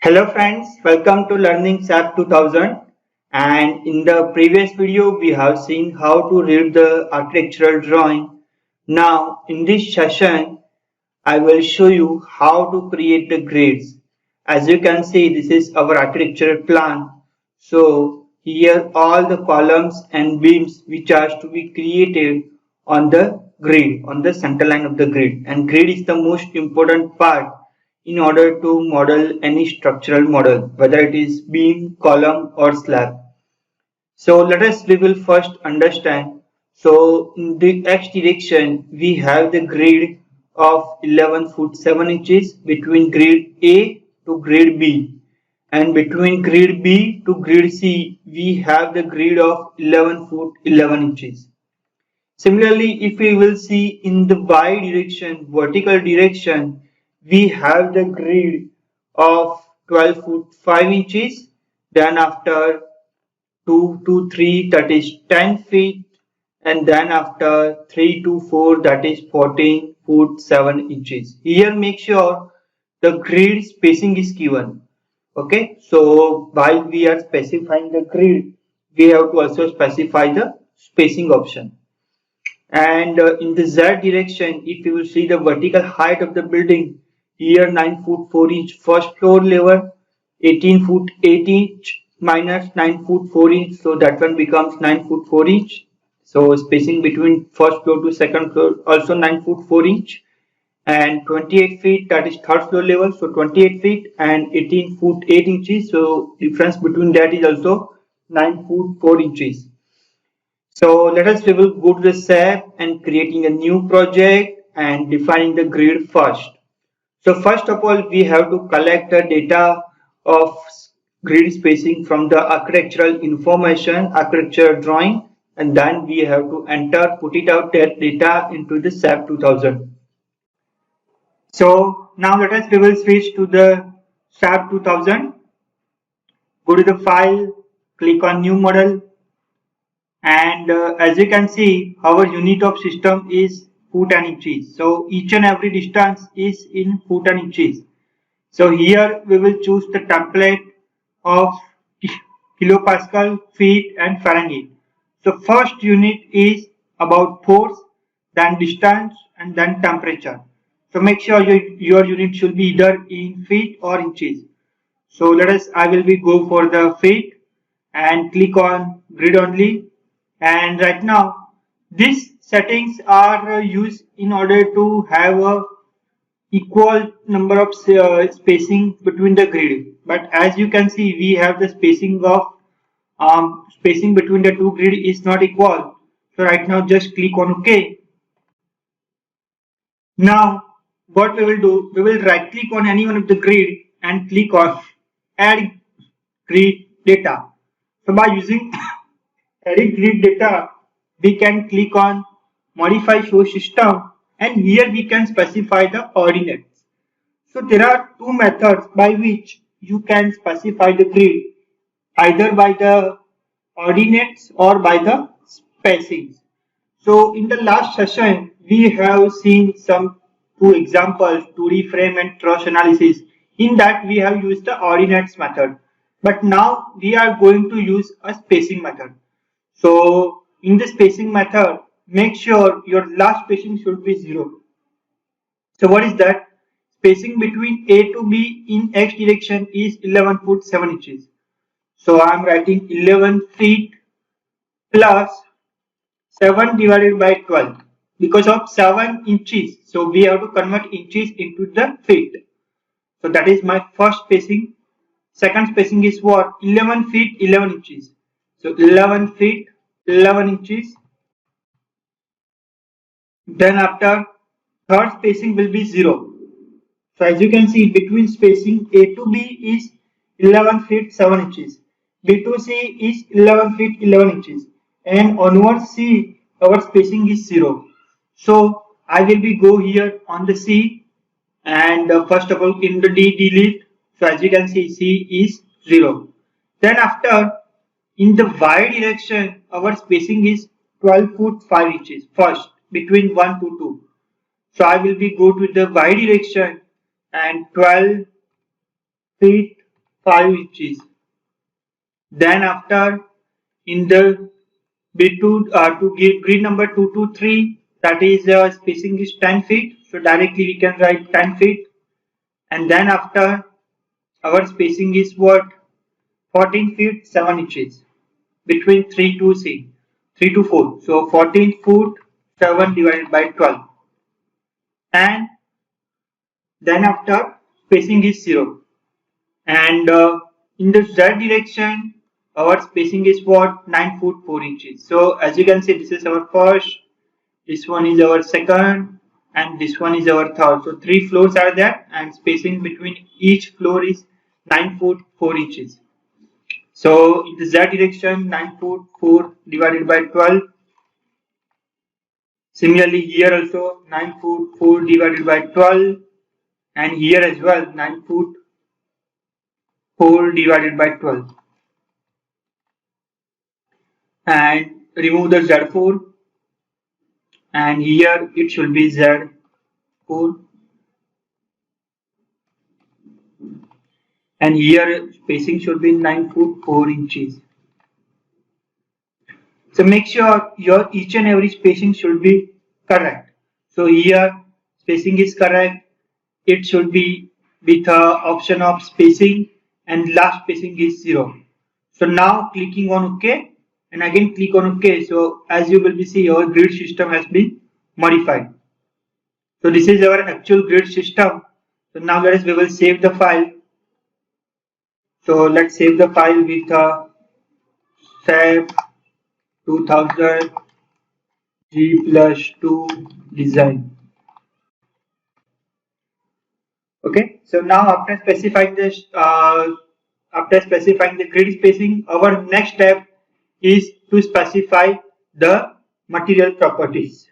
Hello friends, welcome to Learning SAP 2000, and in the previous video we have seen how to read the architectural drawing. Now in this session I will show you how to create the grids. As you can see, this is our architectural plan. So here all the columns and beams which are to be created on the grid, on the center line of the grid, and grid is the most important part in order to model any structural model, whether it is beam, column or slab. So we will first understand. So in the x direction, we have the grid of 11 foot 7 inches between grid A to grid B. And between grid B to grid C, we have the grid of 11 foot 11 inches. Similarly, if we will see in the y direction, vertical direction, we have the grid of 12 foot 5 inches. Then after 2 to 3, that is 10 feet, and then after 3 to 4, that is 14 foot 7 inches. Here make sure the grid spacing is given. Okay, so while we are specifying the grid, we have to also specify the spacing option. And in the z direction, if you will see the vertical height of the building, here 9 foot 4 inch first floor level, 18 foot 8 inch minus 9 foot 4 inch, so that one becomes 9 foot 4 inch. So spacing between first floor to second floor also 9 foot 4 inch, and 28 feet, that is third floor level, so 28 feet and 18 foot 8 inches, so difference between that is also 9 foot 4 inches. So we will go to the SAP and creating a new project and defining the grid first. So first of all, we have to collect the data of grid spacing from the architectural information, architectural drawing, and then we have to put it out that data into the SAP 2000. So now we will switch to the SAP 2000. Go to the file, click on new model, and as you can see, our unit of system is foot and inches. So each and every distance is in foot and inches. So here we will choose the template of kilopascal, feet and Fahrenheit. So first unit is about force, then distance and then temperature. So make sure your unit should be either in feet or inches. So I will go for the feet and click on grid only. And right now these settings are used in order to have a equal number of spacing between the grid. But as you can see, we have the spacing between the two grid is not equal. So right now just click on OK. Now what we will do, we will right click on any one of the grid and click on add grid data. So by using adding grid data, we can click on modify show system, and here we can specify the coordinates. So there are two methods by which you can specify the grid, either by the coordinates or by the spacings. So in the last session, we have seen some two examples, 2D frame and truss analysis. In that we have used the coordinates method. But now we are going to use a spacing method. So in the spacing method, make sure your last spacing should be 0. So what is that? Spacing between A to B in X direction is 11 foot 7 inches. So I am writing 11 feet plus 7 divided by 12 because of 7 inches. So we have to convert inches into the feet. So that is my first spacing. Second spacing is what? 11 feet 11 inches. So 11 feet 11 inches. Then after, third spacing will be 0. So as you can see, between spacing A to B is 11 feet 7 inches. B to C is 11 feet 11 inches. And onwards C, our spacing is 0. So I will go here on the C, and first of all in the D delete. So as you can see, C is 0. Then after, in the Y direction, our spacing is 12 foot 5 inches first between 1 to 2. So I will go to the Y direction and 12 feet 5 inches. Then after in the B2 to give grid number 2 to 3, that is spacing is 10 feet. So directly we can write 10 feet. And then after our spacing is what? 14 feet 7 inches between 3 to 4. So 14 foot 7 divided by 12. And then after spacing is 0. And in the z direction our spacing is what? 9 foot 4 inches. So as you can see, this is our first, this one is our second, and this one is our third. So 3 floors are there, and spacing between each floor is 9 foot 4 inches. So in the z direction 9 foot 4 divided by 12. Similarly here also 9 foot 4 divided by 12, and here as well 9 foot 4 divided by 12. And remove the z4, and here it should be z4, and here spacing should be 9 foot 4 inches. So make sure your each and every spacing should be correct. So here spacing is correct. It should be with option of spacing, and last spacing is 0. So now clicking on OK, and again click on OK. So as you will be see, our grid system has been modified. So this is our actual grid system. So now guys, we will save the file. So let's save the file with SAP 2000 G+2 design. Okay, so now after specifying this, after specifying the grid spacing, our next step is to specify the material properties.